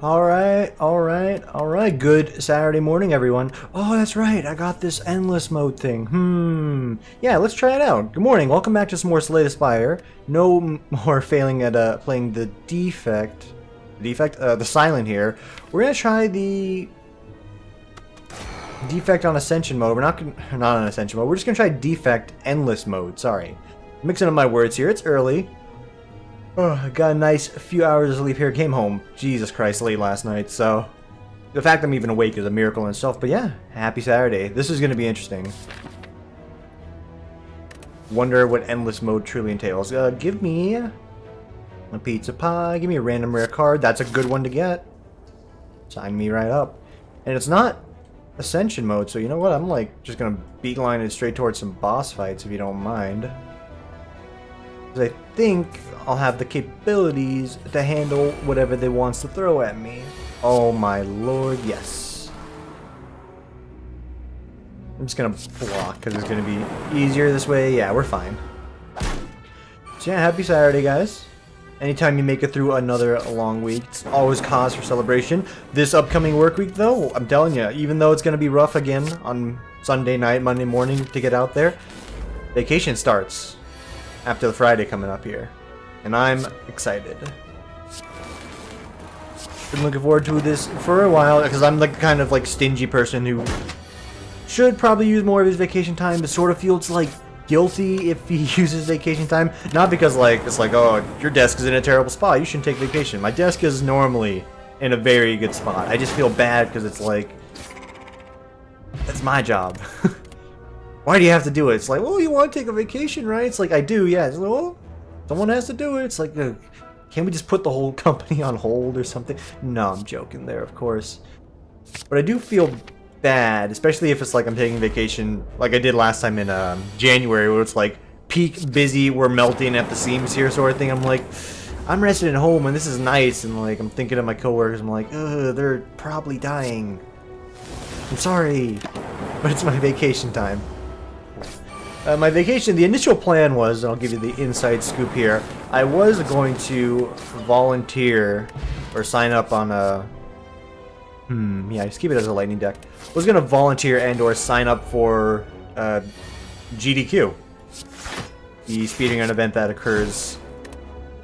Alright. Good Saturday morning, everyone. Oh, that's right. I got this endless mode thing. Yeah, let's try it out. Good morning. Welcome back to some more Spire. No more failing at playing the the silent here. We're gonna try the defect on ascension mode. We're not on ascension mode. We're just gonna try defect endless mode. Sorry, mixing up my words here. It's early. Oh, I got a nice few hours of sleep here. Came home, Jesus Christ, late last night. So the fact I'm even awake is a miracle in itself. But yeah, happy Saturday. This is gonna be interesting. Wonder what endless mode truly entails. Give me a pizza pie. Give me a random rare card. That's a good one to get. Sign me right up. And it's not ascension mode, so you know what? I'm like just gonna beeline it straight towards some boss fights if you don't mind. Because I think I'll have the capabilities to handle whatever they wants to throw at me. Oh my lord, yes. I'm just gonna block because it's gonna be easier this way. Yeah, we're fine. So yeah, happy Saturday, guys. Anytime you make it through another long week, it's always cause for celebration. This upcoming work week, though, I'm telling you, even though it's going to be rough again on Sunday night, Monday morning to get out there, vacation starts after the Friday coming up here. And I'm excited. Been looking forward to this for a while, because I'm the kind of like stingy person who should probably use more of his vacation time, but sort of feels like guilty if he uses vacation time. Not because like it's like, oh, your desk is in a terrible spot, you shouldn't take vacation. My desk is normally in a very good spot. I just feel bad because it's like, that's my job. Why do you have to do it? It's like, well, you want to take a vacation, right? It's like, I do, yeah. It's like, well, someone has to do it. It's like, can't we just put the whole company on hold or something? No, I'm joking there, of course. But I do feel bad, especially if it's like I'm taking vacation like I did last time in January, where it's like peak busy, we're melting at the seams here sort of thing. I'm like, I'm resting at home and this is nice, and like I'm thinking of my coworkers, I'm like, ugh, they're probably dying. I'm sorry, but it's my vacation time. My vacation, the initial plan was, and I'll give you the inside scoop here, I was going to volunteer or sign up on a yeah, just keep it as a lightning deck. I was gonna volunteer and or sign up for GDQ, the speedrun event that occurs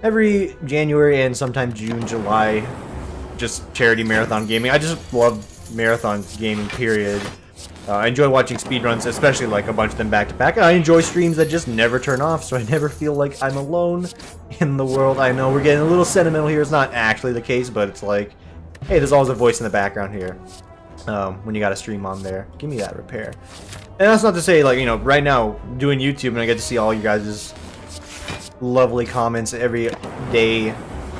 every January and sometime June, July. Just charity marathon gaming. I just love marathon gaming, period. I enjoy watching speedruns, especially like a bunch of them back to back. I enjoy streams that just never turn off, so I never feel like I'm alone in the world. I know we're getting a little sentimental here. It's not actually the case, but it's like, hey, there's always a voice in the background here when you got a stream on there. Give me that repair. And that's not to say, like, you know, right now, doing YouTube, and I get to see all you guys' lovely comments every day,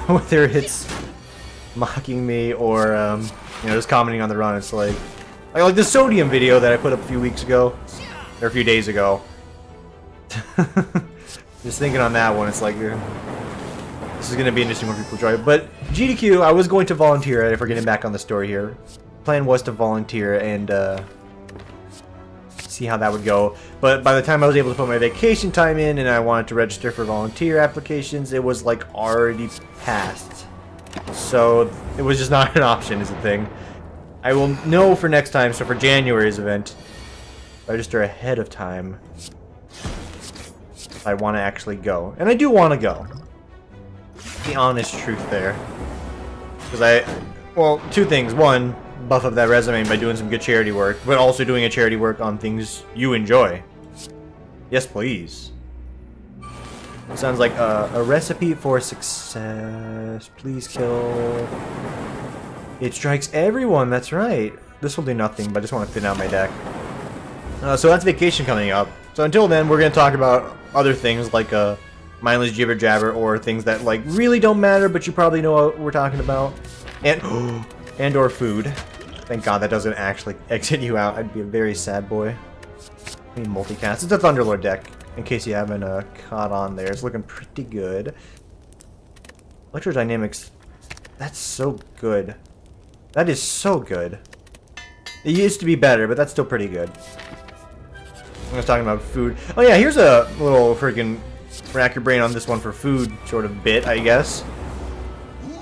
whether it's mocking me or, you know, just commenting on the run. It's like the sodium video that I put up a few weeks ago, or a few days ago. Just thinking on that one, it's like, this is going to be interesting when people enjoy it. But GDQ, I was going to volunteer, if we're getting back on the story here. Plan was to volunteer and see how that would go. But by the time I was able to put my vacation time in and I wanted to register for volunteer applications, it was like already passed. So it was just not an option, is the thing. I will know for next time, so for January's event, register ahead of time if I want to actually go. And I do want to go. The honest truth there, because well, two things. One, buff up that resume by doing some good charity work, but also doing a charity work on things you enjoy. Yes, please. Sounds like a recipe for success. Please kill. It strikes everyone. That's right. This will do nothing, but I just want to thin out my deck. So that's vacation coming up. So until then, we're going to talk about other things like mindless jibber jabber, or things that like really don't matter, but you probably know what we're talking about, and or food. Thank God that doesn't actually exit you out. I'd be a very sad boy. I mean, multicast. It's a Thunderlord deck, in case you haven't caught on there. It's looking pretty good. Electrodynamics. That's so good. That is so good. It used to be better, but that's still pretty good. I was talking about food. Oh yeah, here's a little freaking rack your brain on this one for food sort of bit, I guess.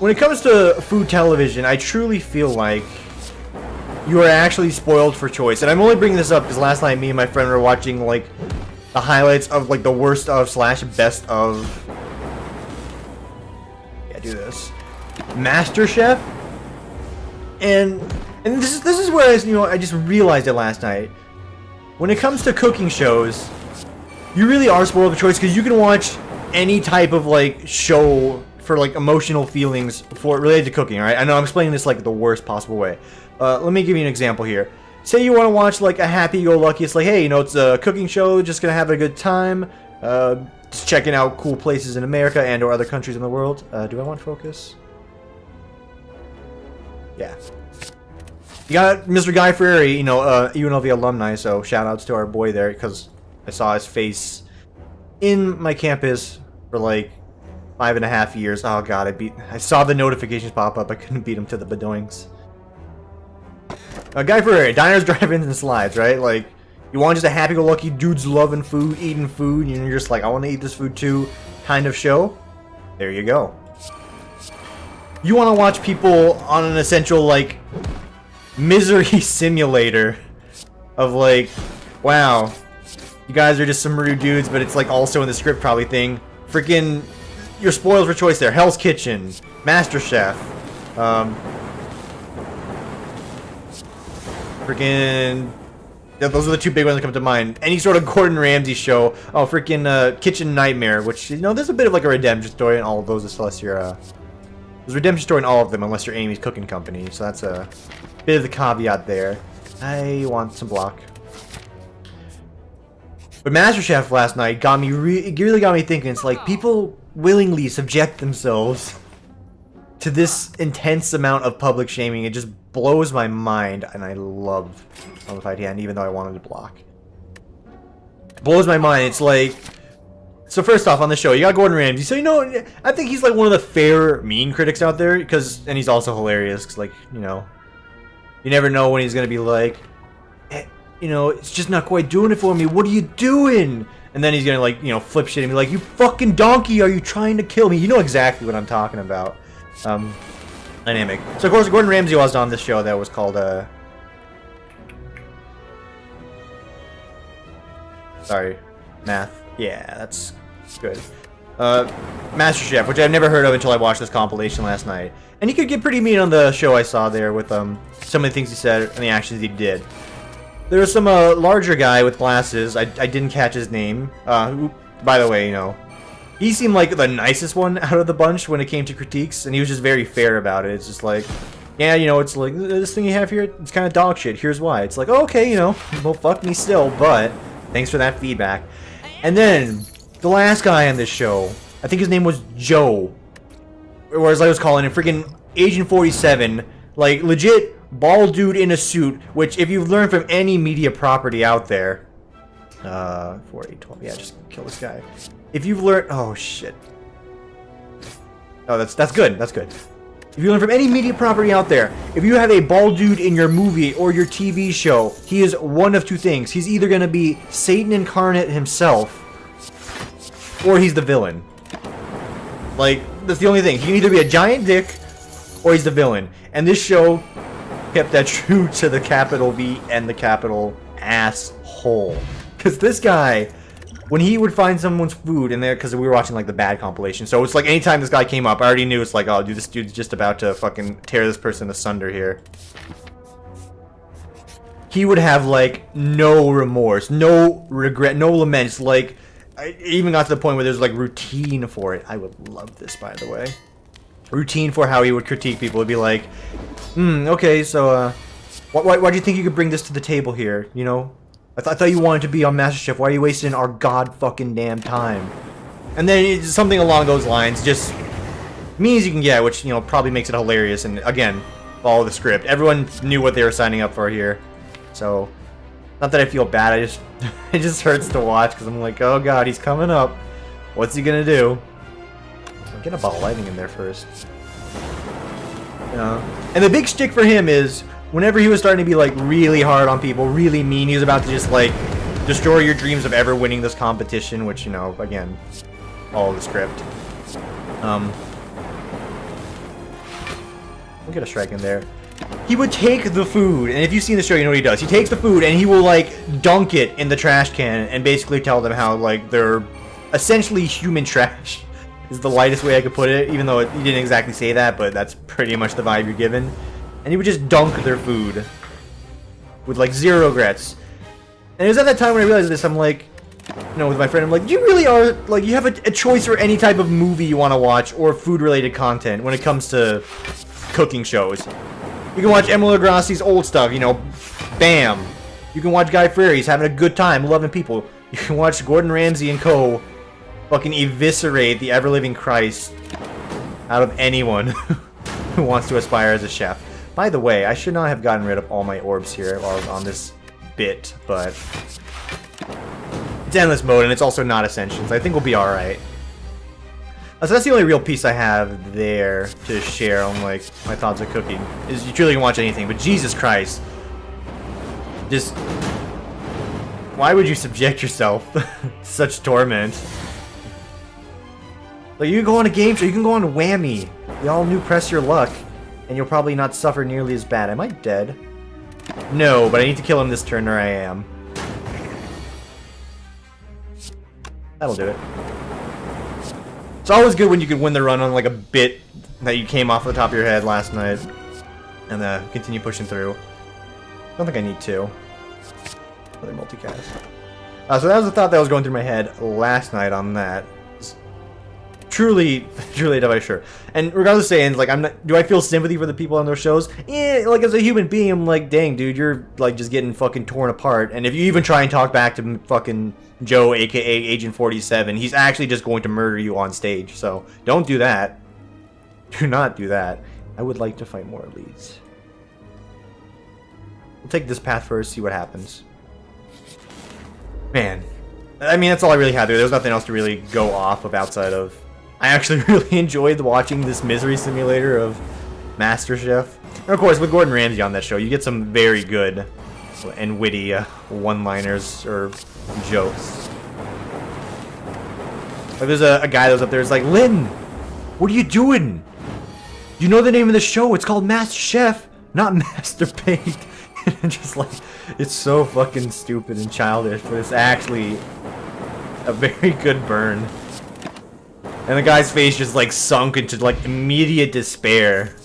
when it comes to food television, I truly feel like you are actually spoiled for choice. And I'm only bringing this up because last night me and my friend were watching like the highlights of like the worst of slash best of. Yeah, do this. MasterChef. And this is where I just realized it last night. When it comes to cooking shows, you really are spoiled for choice because you can watch any type of like show for like emotional feelings for related to cooking. All right, I know I'm explaining this like the worst possible way. Let me give you an example here. Say you want to watch like a happy-go-lucky. It's like, hey, it's a cooking show, just gonna have a good time, just checking out cool places in America and or other countries in the world. Do I want focus? Yeah. You got Mr. Guy Fieri, UNLV alumni, so shout-outs to our boy there, because I saw his face in my campus for like 5.5 years. Oh god, I saw the notifications pop up, I couldn't beat him to the bedoings. Guy Fieri, diners, drive-ins, and slides, right? Like, you want just a happy-go-lucky dudes loving food, eating food, and you're just like, I want to eat this food too, kind of show? There you go. You want to watch people on an essential, like, misery simulator of, like, wow, you guys are just some rude dudes, but it's, like, also in the script probably thing. Freaking, you're spoiled for choice there. Hell's Kitchen, MasterChef, freaking, yeah, those are the two big ones that come to mind. Any sort of Gordon Ramsay show. Oh, freaking Kitchen Nightmare, which, there's a bit of like a redemption story in all of those, unless you're, there's a redemption story in all of them, unless you're Amy's Cooking Company, so that's a bit of the caveat there. I want some block. But MasterChef last night got me, it really got me thinking. It's like, people willingly subject themselves to this intense amount of public shaming. It just blows my mind, and I love Fight Hand, even though I wanted to block. It blows my mind. It's like, so first off, on the show, you got Gordon Ramsay. So, I think he's like one of the fair mean critics out there, and he's also hilarious, because, like, you never know when he's going to be like, it's just not quite doing it for me. What are you doing? And then he's going to, like, flip shit and be like, you fucking donkey, are you trying to kill me? You know exactly what I'm talking about. Dynamic. So, of course, Gordon Ramsay was on this show that was called, sorry, math. Yeah, that's good. MasterChef, which I've never heard of until I watched this compilation last night. And he could get pretty mean on the show I saw there with, some of the things he said and the actions he did. There was some, larger guy with glasses. I didn't catch his name. Who, by the way, he seemed like the nicest one out of the bunch when it came to critiques, and he was just very fair about it. It's just like, yeah, it's like, this thing you have here, it's kind of dog shit. Here's why. It's like, oh, okay, well, fuck me still, but thanks for that feedback. And then, the last guy on this show, I think his name was Joe, or as I was calling him, freaking Agent 47, like, legit bald dude in a suit, which, if you've learned from any media property out there, 4, 8, 12, yeah, just kill this guy. If you've learned, oh shit. Oh, that's good. That's good. If you learn from any media property out there, if you have a bald dude in your movie or your TV show, he is one of two things. He's either going to be Satan incarnate himself, or he's the villain. Like, that's the only thing. He can either be a giant dick, or he's the villain. And this show kept that true to the capital V and the capital asshole. Because this guy, when he would find someone's food in there, because we were watching like the bad compilation, so it's like anytime this guy came up, I already knew it's like, oh dude, this dude's just about to fucking tear this person asunder here. He would have like no remorse, no regret, no laments. Like, I even got to the point where there's like routine for it. I would love this, by the way. Routine for how he would critique people. It'd be like, okay, so why do you think you could bring this to the table here? I thought you wanted to be on MasterChef. Why are you wasting our god fucking damn time? And then it's something along those lines, just mean as you can get, which, probably makes it hilarious. And again, follow the script. Everyone knew what they were signing up for here. So, not that I feel bad, it just hurts to watch because I'm like, oh god, he's coming up. What's he gonna do? I'll get a bottle lighting in there first. And the big shtick for him is, whenever he was starting to be like really hard on people, really mean, he was about to just like destroy your dreams of ever winning this competition, which, again, all the script. We'll get a strike in there. He would take the food, and if you've seen the show, you know what he does. He takes the food, and he will, like, dunk it in the trash can and basically tell them how, like, they're essentially human trash. Is the lightest way I could put it, even though he didn't exactly say that, but that's pretty much the vibe you're given. And he would just dunk their food with, like, zero regrets. And it was at that time when I realized this, I'm like, you know, with my friend, I'm like, you really are, like, you have a choice for any type of movie you want to watch or food-related content when it comes to cooking shows. You can watch Emily Degrassi's old stuff, you know, bam. You can watch Guy Fieri's having a good time, loving people. You can watch Gordon Ramsay and co. fucking eviscerate the ever-living Christ out of anyone who wants to aspire as a chef. By the way, I should not have gotten rid of all my orbs here while I was on this bit, but it's endless mode and it's also not Ascension, so I think we'll be alright. So that's the only real piece I have there to share on, like, my thoughts of cooking. Is you truly can watch anything, but Jesus Christ. Just... why would you subject yourself to such torment? Like, you can go on a game show, you can go on Whammy. The all-new Press Your Luck, and you'll probably not suffer nearly as bad. Am I dead? No, but I need to kill him this turn or I am. That'll do it. It's always good when you can win the run on, like, a bit that you came off the top of your head last night. And continue pushing through. I don't think I need to. Another multicast. So that was the thought that was going through my head last night on that. Truly device, sure. And regardless of saying, like, I'm not, do I feel sympathy for the people on those shows? Yeah, like, as a human being, I'm like, dang, dude, you're, like, just getting fucking torn apart. And if you even try and talk back to fucking Joe, aka Agent 47, he's actually just going to murder you on stage. So, don't do that. Do not do that. I would like to fight more elites. We'll take this path first, see what happens. Man. I mean, that's all I really had there. There was nothing else to really go off of outside of... I actually really enjoyed watching this misery simulator of MasterChef. And of course, with Gordon Ramsay on that show, you get some very good and witty one-liners or jokes. Like, there's a guy that was up there, it's like, Lynn, what are you doing? You know the name of the show, it's called MasterChef, not Masturbate. And just like, it's so fucking stupid and childish, but it's actually a very good burn. And the guy's face just, like, sunk into, like, immediate despair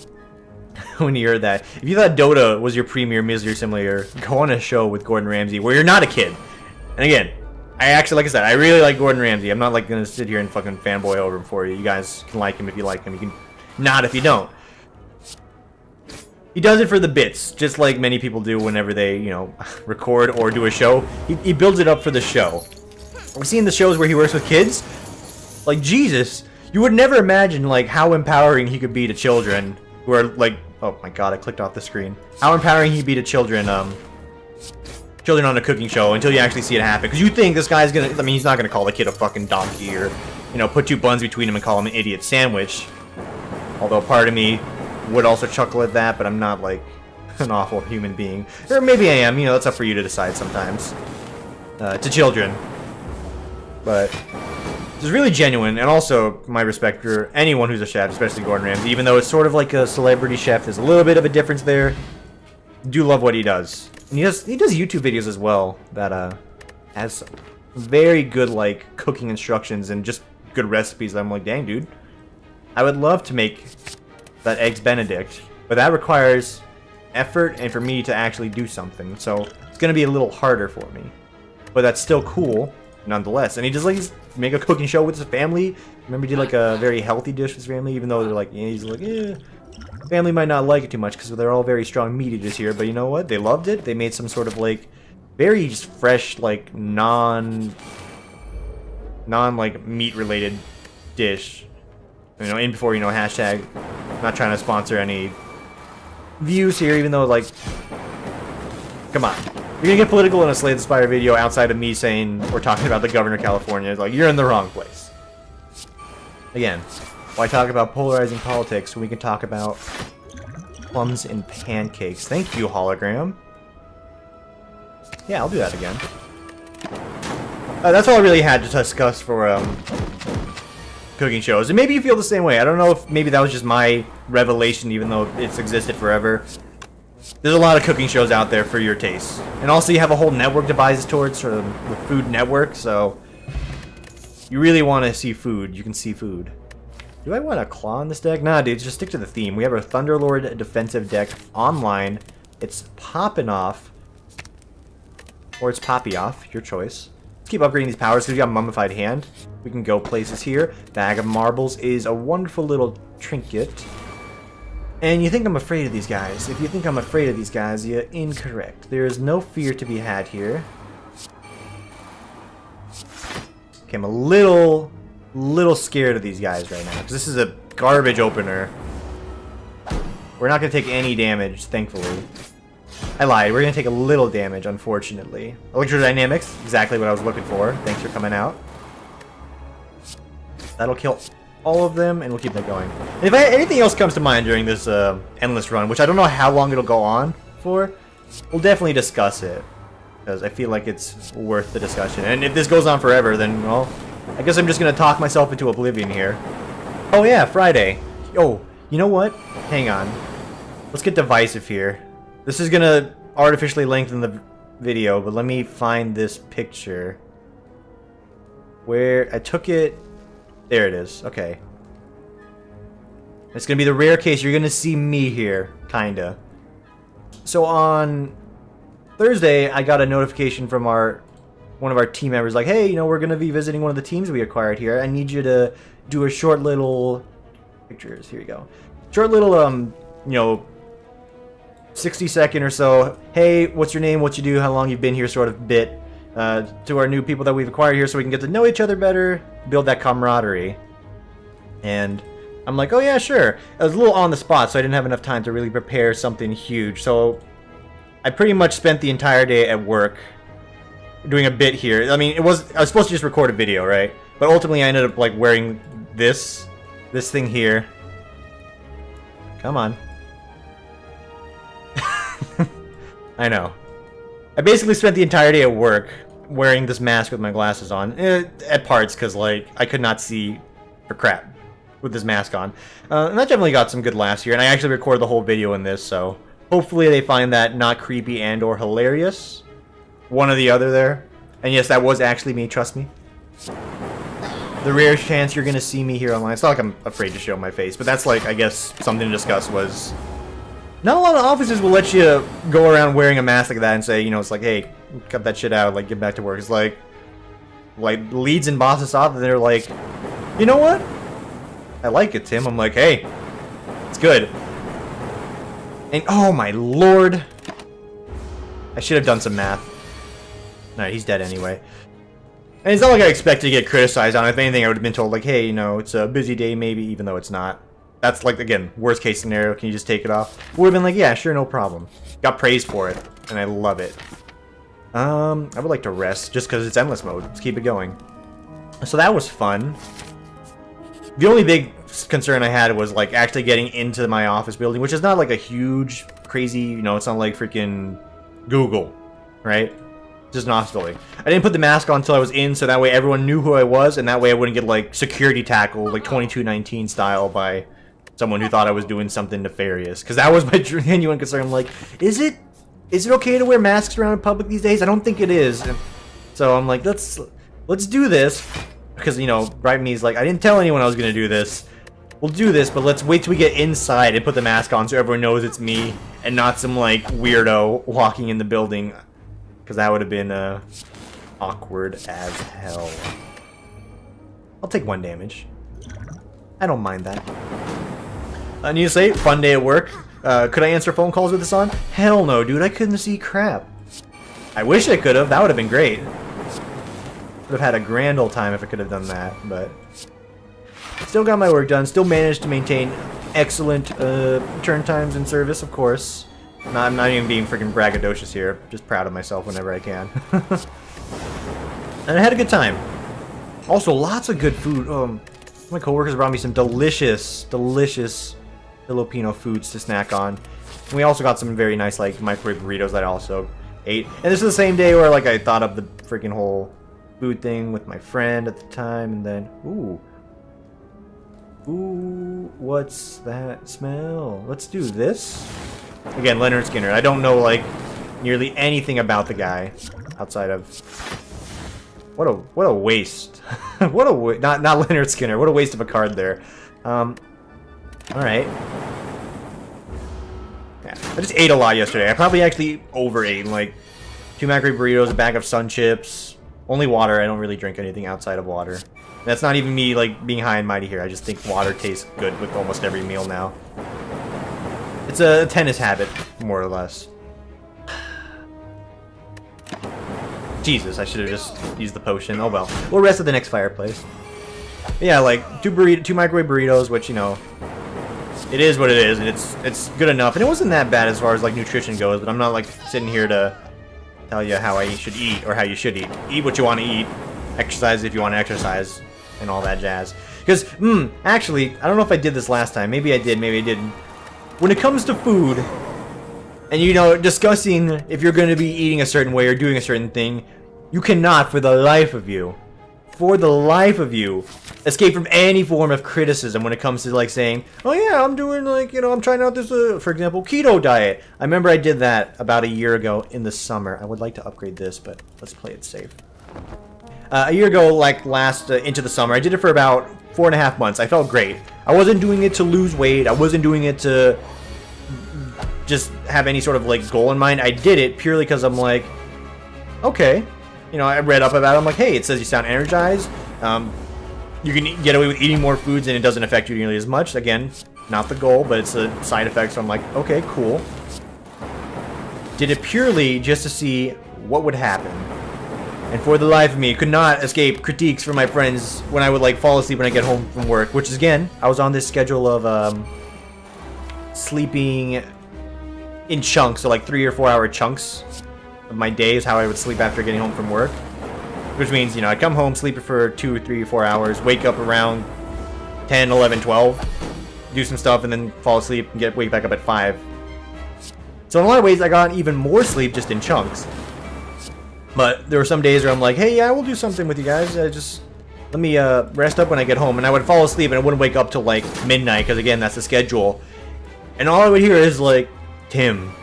when he heard that. If you thought Dota was your premier misery simulator, go on a show with Gordon Ramsay where you're not a kid. And again, I actually, like I said, I really like Gordon Ramsay. I'm not, like, gonna sit here and fucking fanboy over him for you. You guys can like him if you like him. You can not if you don't. He does it for the bits, just like many people do whenever they, you know, record or do a show. He builds it up for the show. We've seen the shows where he works with kids. Like, Jesus, you would never imagine, like, how empowering he could be to children who are, like, oh my god, I clicked off the screen. How empowering he'd be to children, children on a cooking show until you actually see it happen. Because you think this guy's gonna, I mean, he's not gonna call the kid a fucking donkey or, you know, put two buns between him and call him an idiot sandwich. Although part of me would also chuckle at that, but I'm not, like, an awful human being. Or maybe I am, you know, that's up for you to decide sometimes. To children. But... it's really genuine, and also my respect for anyone who's a chef, especially Gordon Ramsay. Even though it's sort of like a celebrity chef, there's a little bit of a difference there. Do love what he does. And he does YouTube videos as well that has very good, like, cooking instructions and just good recipes. I'm like, dang, dude, I would love to make that Eggs Benedict, but that requires effort and for me to actually do something. So it's gonna be a little harder for me, but that's still cool nonetheless. And he just, like, make a cooking show with his family. Remember, he did, like, a very healthy dish with his family, even though they're like, yeah, he's like, yeah, family might not like it too much because they're all very strong meat eaters here, but you know what? They loved it. They made some sort of, like, very just fresh, like, non like meat related dish. You know, in before, you know, hashtag not trying to sponsor any views here, even though, like, come on. You're gonna get political in a Slay the Spire video outside of me saying we're talking about the governor of California. It's like, you're in the wrong place. Again, why talk about polarizing politics when we can talk about plums and pancakes? Thank you, hologram. Yeah, I'll do that again. That's all I really had to discuss for cooking shows. And maybe you feel the same way. I don't know if maybe that was just my revelation, even though it's existed forever. There's a lot of cooking shows out there for your taste. And also you have a whole network devised towards sort of the Food Network, so you really want to see food, you can see food. Do I want a claw on this deck? Nah, dude, just stick to the theme. We have a Thunderlord defensive deck online. It's popping off. Or it's poppy off, your choice. Let's keep upgrading these powers because we got Mummified Hand. We can go places here. Bag of Marbles is a wonderful little trinket. And you think I'm afraid of these guys. If you think I'm afraid of these guys, you're incorrect. There is no fear to be had here. Okay, I'm a little scared of these guys right now, because this is a garbage opener. We're not going to take any damage, thankfully. I lied. We're going to take a little damage, unfortunately. Electrodynamics, exactly what I was looking for. Thanks for coming out. That'll kill all of them, and we'll keep that going. And if anything else comes to mind during this endless run, which I don't know how long it'll go on for, we'll definitely discuss it, because I feel like it's worth the discussion. And if this goes on forever, then, well, I guess I'm just going to talk myself into oblivion here. Oh yeah, Friday. Oh, you know what? Hang on. Let's get divisive here. This is going to artificially lengthen the video, but let me find this picture. Where I took it. There it is. Okay. It's going to be the rare case. You're going to see me here, kinda. So on Thursday, I got a notification from one of our team members like, hey, you know, we're going to be visiting one of the teams we acquired here. I need you to do a short little pictures. Here you go. Short little, you know, 60-second or so. Hey, what's your name? What you do? How long you've been here? Sort of bit to our new people that we've acquired here, so we can get to know each other better, build that camaraderie. And I'm like, oh yeah, sure. I was a little on the spot, so I didn't have enough time to really prepare something huge. So I pretty much spent the entire day at work doing a bit here. I mean, I was supposed to just record a video, right? But ultimately, I ended up like wearing this thing here. Come on. I know. I basically spent the entire day at work wearing this mask with my glasses on. At parts, because like I could not see for crap with this mask on. And that definitely got some good laughs here. And I actually recorded the whole video in this, so hopefully they find that not creepy and or hilarious. One or the other there. And yes, that was actually me, trust me. The rare chance you're going to see me here online. It's not like I'm afraid to show my face, but that's like, I guess, something to discuss was... Not a lot of offices will let you go around wearing a mask like that and say, you know, it's like, hey, cut that shit out, like, get back to work. It's like leads and bosses off, and they're like, you know what? I like it, Tim. I'm like, hey, it's good. And, oh my lord. I should have done some math. Alright, he's dead anyway. And it's not like I expected to get criticized on it. If anything, I would have been told, like, hey, you know, it's a busy day, maybe, even though it's not. That's, like, again, worst case scenario. Can you just take it off? Would have been like, yeah, sure, no problem. Got praised for it, and I love it. I would like to rest, just because it's endless mode. Let's keep it going. So that was fun. The only big concern I had was, like, actually getting into my office building, which is not, like, a huge, crazy, you know, it's not like freaking Google, right? Just an office building. I didn't put the mask on until I was in, so that way everyone knew who I was, and that way I wouldn't get, like, security tackled, like 2219 style by someone who thought I was doing something nefarious. Because that was my genuine concern. I'm like, is it okay to wear masks around in public these days? I don't think it is. And so I'm like, let's do this. Because, you know, Bright Me's like, I didn't tell anyone I was going to do this. We'll do this, but let's wait till we get inside and put the mask on so everyone knows it's me and not some, like, weirdo walking in the building. Because that would have been awkward as hell. I'll take 1 damage. I don't mind that. I need to say, fun day at work. Could I answer phone calls with this on? Hell no, dude. I couldn't see crap. I wish I could have. That would have been great. Would have had a grand old time if I could have done that, but... Still got my work done. Still managed to maintain excellent turn times in service, of course. I'm not even being freaking braggadocious here. Just proud of myself whenever I can. And I had a good time. Also, lots of good food. My coworkers brought me some delicious Filipino foods to snack on. And we also got some very nice, like, microwave burritos that I also ate. And this is the same day where, like, I thought of the freaking whole food thing with my friend at the time. And then, ooh. Ooh, what's that smell? Let's do this. Again, Leonard Skinner. I don't know, like, nearly anything about the guy outside of... What a waste. What a not Leonard Skinner. What a waste of a card there. Alright. Yeah, I just ate a lot yesterday. I probably actually overate, like 2 macro burritos, a bag of Sun Chips, only water. I don't really drink anything outside of water. That's not even me, like, being high and mighty here. I just think water tastes good with almost every meal now. It's a tennis habit, more or less. Jesus, I should have just used the potion. Oh well. We'll rest at the next fireplace. But yeah, like, 2 microwave burritos, which, you know, it is what it is, and it's good enough. And it wasn't that bad as far as, like, nutrition goes, but I'm not, like, sitting here to tell you how I should eat or how you should eat. Eat what you want to eat. Exercise if you want to exercise. And all that jazz. Because, actually, I don't know if I did this last time. Maybe I did, maybe I didn't. When it comes to food, and, you know, discussing if you're going to be eating a certain way or doing a certain thing, you cannot, for the life of you, escape from any form of criticism when it comes to, like, saying, oh yeah, I'm doing, like, you know, I'm trying out this, for example, keto diet. I remember I did that about a year ago in the summer. I would like to upgrade this, but let's play it safe. A year ago, like, into the summer, I did it for about 4.5 months. I felt great. I wasn't doing it to lose weight. I wasn't doing it to just have any sort of, like, goal in mind. I did it purely because I'm like, okay. You know, I read up about it. I'm like, hey, it says you sound energized. You can get away with eating more foods and it doesn't affect you nearly as much. Again, not the goal, but it's a side effect. So I'm like, okay, cool. Did it purely just to see what would happen. And for the life of me, could not escape critiques from my friends when I would, like, fall asleep when I get home from work. Which is, again, I was on this schedule of sleeping in chunks. So, like, 3 or 4 hour chunks of my day is how I would sleep after getting home from work. Which means, you know, I'd come home, sleep for 2 or 3 or 4 hours, wake up around 10, 11, 12, do some stuff, and then fall asleep and wake back up at 5. So in a lot of ways, I got even more sleep just in chunks. But there were some days where I'm like, hey, yeah, we'll do something with you guys. Just let me rest up when I get home. And I would fall asleep and I wouldn't wake up till, like, midnight, because, again, that's the schedule. And all I would hear is, like, Tim,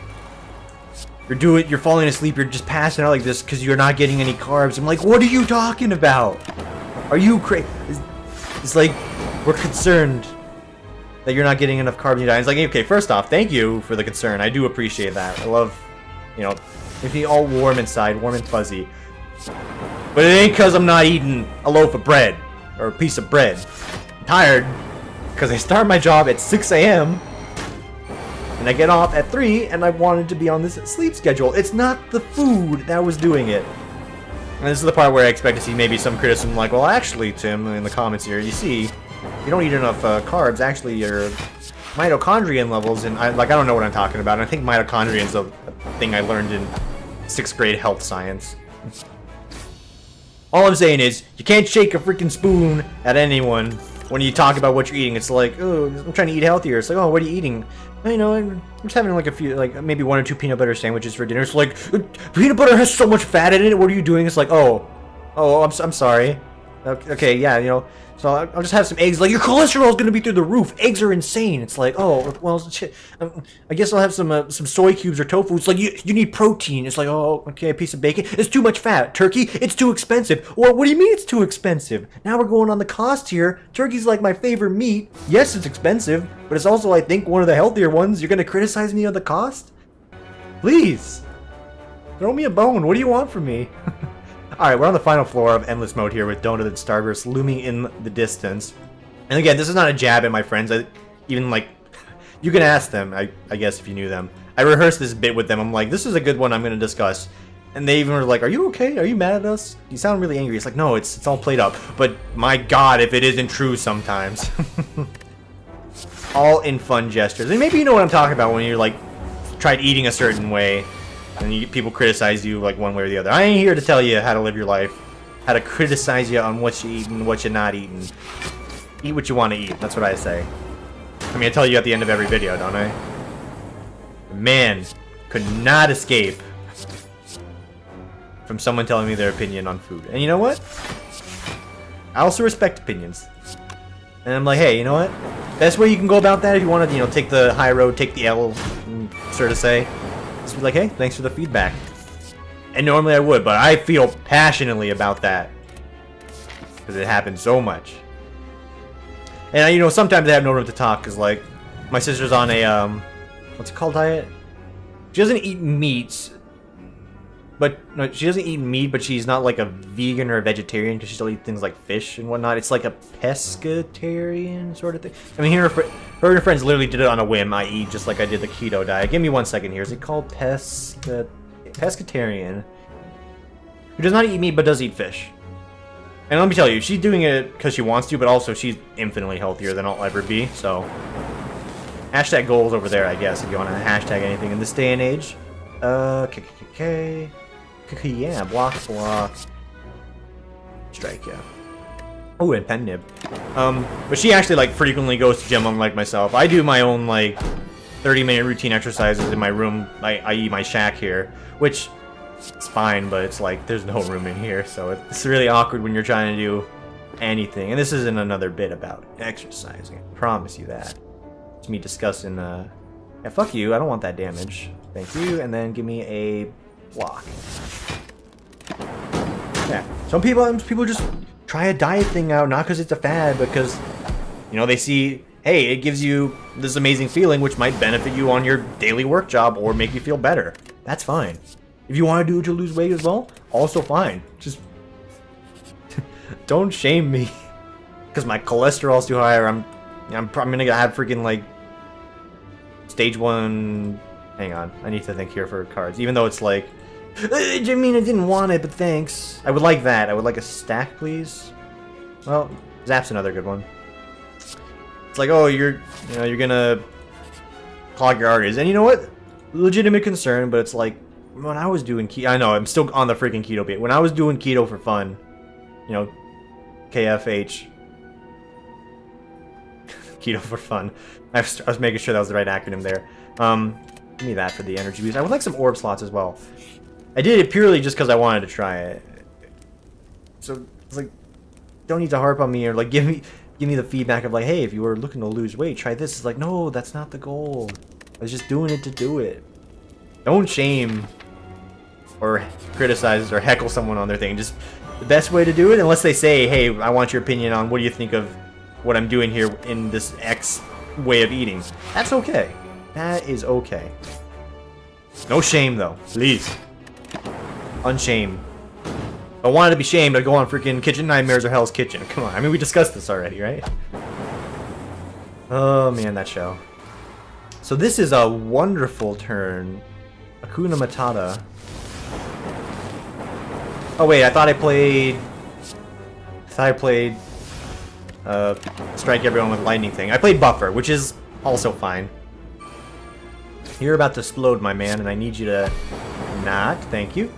you're falling asleep, you're just passing out like this because you're not getting any carbs. I'm like, what are you talking about? Are you crazy? It's like, we're concerned that you're not getting enough carbs in your diet. It's like, okay, first off, thank you for the concern. I do appreciate that. I love, you know, makes me all warm inside, warm and fuzzy. But it ain't because I'm not eating a loaf of bread or a piece of bread. I'm tired because I start my job at 6 a.m. and I get off at 3, and I wanted to be on this sleep schedule. It's not the food that was doing it. And this is the part where I expect to see maybe some criticism like, well, actually, Tim, in the comments here, you see, you don't eat enough carbs. Actually, your mitochondrion levels, and I don't know what I'm talking about. I think mitochondrion is a thing I learned in 6th grade health science. All I'm saying is, you can't shake a freaking spoon at anyone when you talk about what you're eating. It's like, oh, I'm trying to eat healthier. It's like, oh, what are you eating? You know, I'm just having like a few, like maybe 1 or 2 peanut butter sandwiches for dinner. It's like, peanut butter has so much fat in it. What are you doing? It's like, I'm sorry. Okay, yeah, you know. So I'll just have some eggs. Like, your cholesterol is going to be through the roof. Eggs are insane. It's like, oh, well, shit. I guess I'll have some soy cubes or tofu. It's like, you need protein. It's like, oh, okay, a piece of bacon. It's too much fat. Turkey, it's too expensive. Well, what do you mean it's too expensive? Now we're going on the cost here. Turkey's like my favorite meat. Yes, it's expensive, but it's also, I think, one of the healthier ones. You're going to criticize me on the cost? Please. Throw me a bone. What do you want from me? Alright, we're on the final floor of Endless Mode here with Donut and Starburst looming in the distance. And again, this is not a jab at my friends. Even, like, you can ask them, I guess, if you knew them. I rehearsed this bit with them. I'm like, this is a good one I'm going to discuss. And they even were like, are you okay? Are you mad at us? You sound really angry. It's like, no, it's all played up. But my god, if it isn't true sometimes. All in fun gestures. And maybe you know what I'm talking about when you're, like, tried eating a certain way. And people criticize you like one way or the other. I ain't here to tell you how to live your life. How to criticize you on what you eat and what you're not eating. Eat what you want to eat. That's what I say. I mean, I tell you at the end of every video, don't I? Man could not escape from someone telling me their opinion on food. And you know what? I also respect opinions. And I'm like, hey, you know what? Best way you can go about that if you want to, you know, take the high road, take the L, sort of say, just be like, hey, thanks for the feedback. And normally I would, but I feel passionately about that because it happens so much. And you know, sometimes I have no room to talk because, like, my sister's on a what's it called, diet? She doesn't eat meats, but no, she doesn't eat meat, but she's not like a vegan or a vegetarian because she still eats things like fish and whatnot. It's like a pescatarian sort of thing. I mean, her and her friends literally did it on a whim, i.e. just like I did the keto diet. Give me 1 second here. Is it called pescatarian? Who does not eat meat but does eat fish. And let me tell you, she's doing it because she wants to, but also she's infinitely healthier than I'll ever be, so... Hashtag goals over there, I guess, if you want to hashtag anything in this day and age. Yeah, block. Strike, yeah. Oh, and pen nib. But she actually, like, frequently goes to gym, unlike myself. I do my own, like, 30-minute routine exercises in my room, i.e. my shack here, which... It's fine, but it's like, there's no room in here, so it's really awkward when you're trying to do anything. And this isn't another bit about exercising, I promise you that. It's me discussing, yeah, fuck you, I don't want that damage. Thank you, and then give me a block. Yeah, some people just try a diet thing out, not because it's a fad, but because, you know, they see, hey, it gives you this amazing feeling which might benefit you on your daily work job or make you feel better. That's fine. If you want to do it to lose weight as well, also fine. Just don't shame me because my cholesterol's too high, or I'm gonna have freaking like stage 1. Hang on, I need to think here for cards. Even though it's like, I mean, I didn't want it, but thanks. I would like that. I would like a stack, please. Well, Zap's another good one. It's like, oh, you're gonna clog your arteries, and you know what? Legitimate concern, but it's like. When I was doing keto, I know, I'm still on the freaking keto bit. When I was doing keto for fun, you know, KFH, keto for fun. I was making sure that was the right acronym there. Give me that for the energy boost. I would like some orb slots as well. I did it purely just because I wanted to try it. So it's like, don't need to harp on me or like give me the feedback of like, hey, if you were looking to lose weight, try this. It's like, no, that's not the goal. I was just doing it to do it. Don't shame or criticize or heckle someone on their thing. Just the best way to do it, unless they say, hey, I want your opinion on what do you think of what I'm doing here in this X way of eating. That's okay. That is okay. No shame, though. Please. Unshame. If I wanted to be shamed, I'd go on freaking Kitchen Nightmares or Hell's Kitchen. Come on. I mean, we discussed this already, right? Oh, man, that show. So this is a wonderful turn. Hakuna Matata. Oh wait, I thought I played strike everyone with lightning thing. I played buffer, which is also fine. You're about to explode, my man, and I need you to not. Thank you.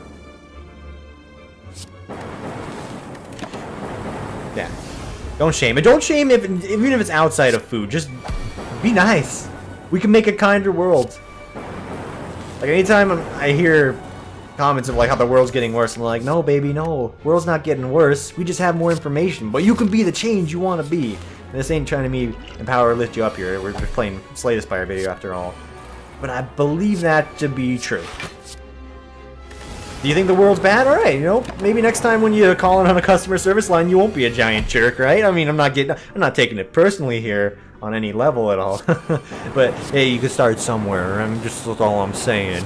Yeah. Don't shame. And don't shame even if it's outside of food. Just be nice. We can make a kinder world. Like, anytime I hear comments of, like, how the world's getting worse, I'm like, no, baby, no. World's not getting worse. We just have more information. But you can be the change you want to be. And this ain't trying to me empower or lift you up here. We're playing Slay the Spire video, after all. But I believe that to be true. Do you think the world's bad? Alright, you know, maybe next time when you call in on a customer service line, you won't be a giant jerk, right? I mean, I'm not taking it personally here on any level at all. But hey, you can start somewhere. That's all I'm saying.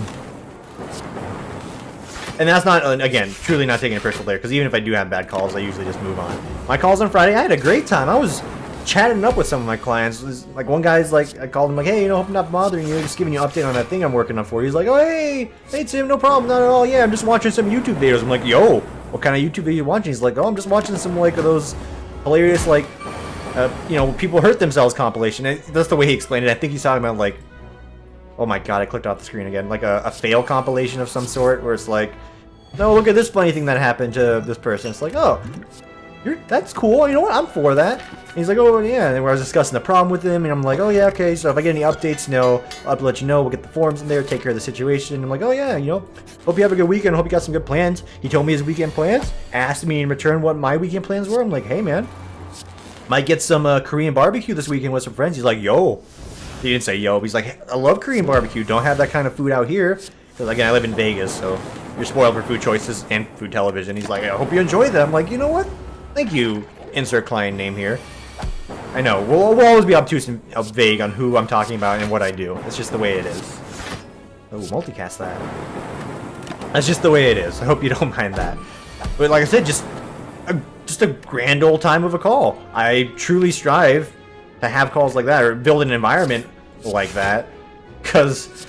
And that's not, again, truly not taking it personal there, because even if I do have bad calls, I usually just move on. My calls on Friday, I had a great time. I was chatting up with some of my clients. Like, one guy's like, I called him like, hey, you know, hope I'm not bothering you, just giving you an update on that thing I'm working on for you. He's like, oh, hey Tim, no problem, not at all. Yeah, I'm just watching some YouTube videos. I'm like, yo, what kind of YouTube video are you watching? He's like, oh, I'm just watching some, like, of those hilarious, like, you know, people hurt themselves compilation. And that's the way he explained it. I think he's talking about, like, oh my god, I clicked off the screen again. Like a fail compilation of some sort, where it's like, no, look at this funny thing that happened to this person. It's like, oh, that's cool. You know what? I'm for that. And he's like, oh, yeah. And then I was discussing the problem with him, and I'm like, oh, yeah, okay. So if I get any updates, I'll have to let you know. We'll get the forums in there, take care of the situation. I'm like, oh, yeah, you know, hope you have a good weekend. Hope you got some good plans. He told me his weekend plans, asked me in return what my weekend plans were. I'm like, hey, man, Might get some Korean barbecue this weekend with some friends. He's like, yo. He didn't say yo, but he's like, hey, I love Korean barbecue. Don't have that kind of food out here. Because, again, I live in Vegas, so you're spoiled for food choices and food television. He's like, I hope you enjoy them. I'm like, you know what? Thank you. Insert client name here. I know. We'll always be obtuse and vague on who I'm talking about and what I do. It's just the way it is. Oh, multicast that. That's just the way it is. I hope you don't mind that. But like I said, just a grand old time of a call. I truly strive to have calls like that or build an environment like that because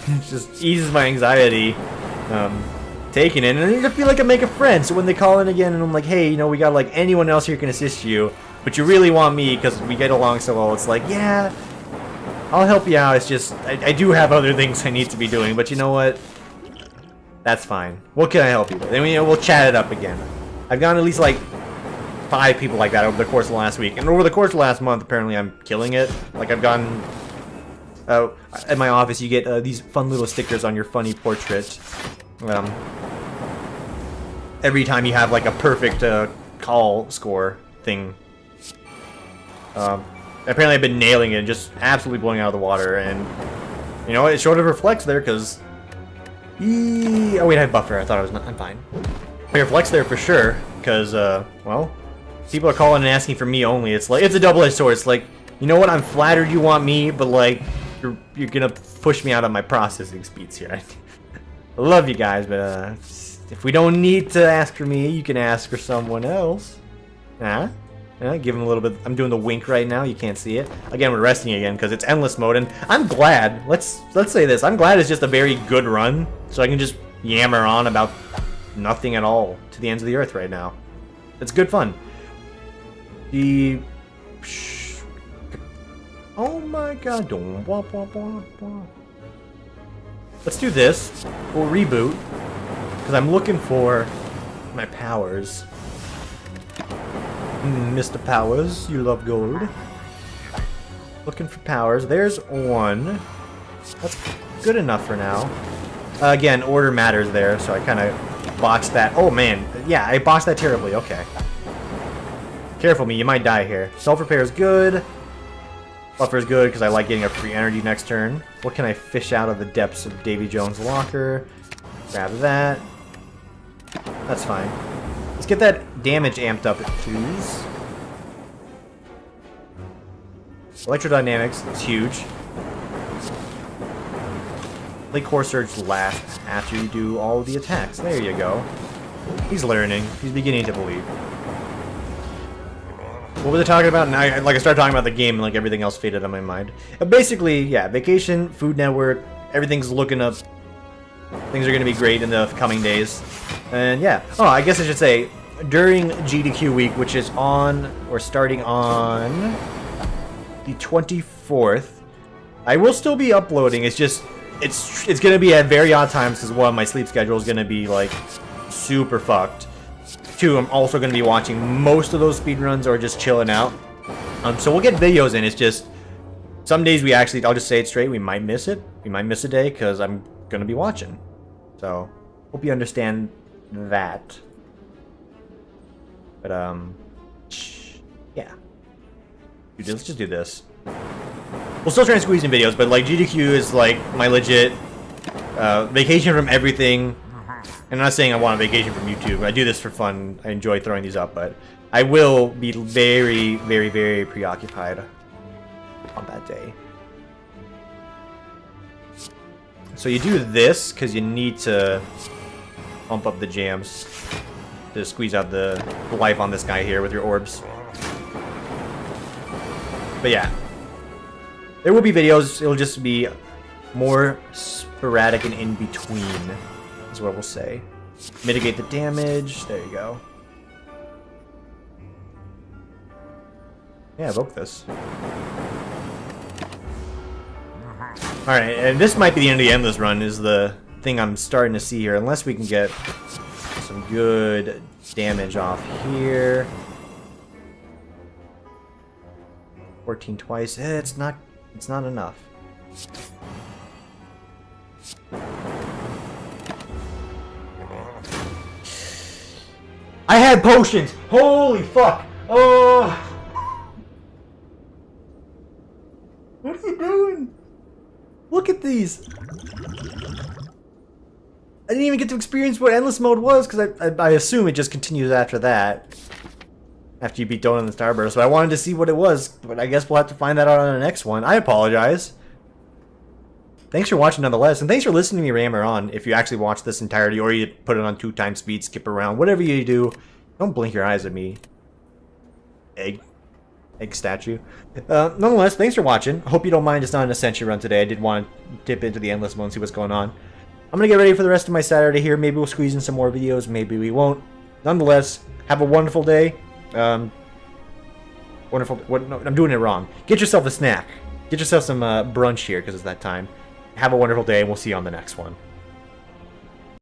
it just eases my anxiety taking it. And I feel like I make a friend. So when they call in again and I'm like, hey, you know, we got like anyone else here can assist you, but you really want me because we get along so well. It's like, yeah, I'll help you out. It's just I do have other things I need to be doing, but you know what? That's fine. What can I help you with? I mean, we'll chat it up again. I've gotten at least like 5 people like that over the course of the last week. And over the course of the last month, apparently I'm killing it. Like I've gotten... at my office, you get these fun little stickers on your funny portrait. Every time you have like a perfect call score thing. Apparently I've been nailing it, just absolutely blowing out of the water. And, you know, it sort of reflects there because... Oh wait, I have buffer. I thought I was not... I'm fine. It reflects there for sure, because, well, people are calling and asking for me only. It's like, it's a double-edged sword. It's like, you know what, I'm flattered you want me, but, like, you're gonna push me out of my processing speeds here. I love you guys, but, if we don't need to ask for me, you can ask for someone else. Huh? Give him a little bit. I'm doing the wink right now. You can't see it. Again, we're resting again, because it's endless mode, and I'm glad. Let's say this. I'm glad it's just a very good run, so I can just yammer on about nothing at all to the ends of the earth right now. It's good fun. Oh my god. Let's do this. We'll reboot. Because I'm looking for my powers. Mr. Powers, you love gold. Looking for powers. There's one. That's good enough for now. Again, order matters there, so I kind of boxed that. Oh man, yeah, I boxed that terribly. Okay. Careful me, you might die here. Self-repair is good. Buffer is good because I like getting a free energy next turn. What can I fish out of the depths of Davy Jones' locker? Grab that. That's fine. Let's get that damage amped up, please. Electrodynamics is huge. Play Core Surge last after you do all of the attacks. There you go. He's learning. He's beginning to believe. What was I talking about? And I started talking about the game and like everything else faded on my mind. Basically, yeah, Vacation, Food Network, everything's looking up. Things are going to be great in the coming days. And yeah. Oh, I guess I should say, during GDQ week, which is on, or starting on the 24th, I will still be uploading. It's just... It's gonna be at very odd times because one, my sleep schedule is gonna be like super fucked. 2, I'm also gonna be watching most of those speedruns or just chilling out. So we'll get videos in. It's just some days we actually, I'll just say it straight, we might miss it. We might miss a day because I'm gonna be watching. So hope you understand that. But yeah. Dude, let's just do this. We'll still try and squeeze in videos, but like GDQ is like my legit vacation from everything. And I'm not saying I want a vacation from YouTube. I do this for fun. I enjoy throwing these up, but I will be very, very, very preoccupied on that day. So you do this because you need to bump up the jams to squeeze out the life on this guy here with your orbs. But yeah. There will be videos, it'll just be more sporadic and in between, is what we'll say. Mitigate the damage, there you go. Yeah, evoke this. Alright, and this might be the end of the Endless Run, is the thing I'm starting to see here, unless we can get some good damage off here. 14 twice, it's not enough. I had potions! Holy fuck! Oh! I didn't even get to experience what endless mode was, because I assume it just continues after that. After you beat Donut and the Starburst. So I wanted to see what it was, but I guess we'll have to find that out on the next one. I apologize. Thanks for watching nonetheless, and thanks for listening to me rammer on. If you actually watch this entirety, or you put it on 2x speed, skip around, whatever you do, don't blink your eyes at me. Egg statue. Nonetheless, thanks for watching. I hope you don't mind it's not an Ascension run today. I did want to dip into the endless mode and see what's going on. I'm going to get ready for the rest of my Saturday here. Maybe we'll squeeze in some more videos. Maybe we won't. Nonetheless, have a wonderful day. Wonderful. No, I'm doing it wrong. Get yourself a snack. Get yourself some brunch here because it's that time. Have a wonderful day, and we'll see you on the next one.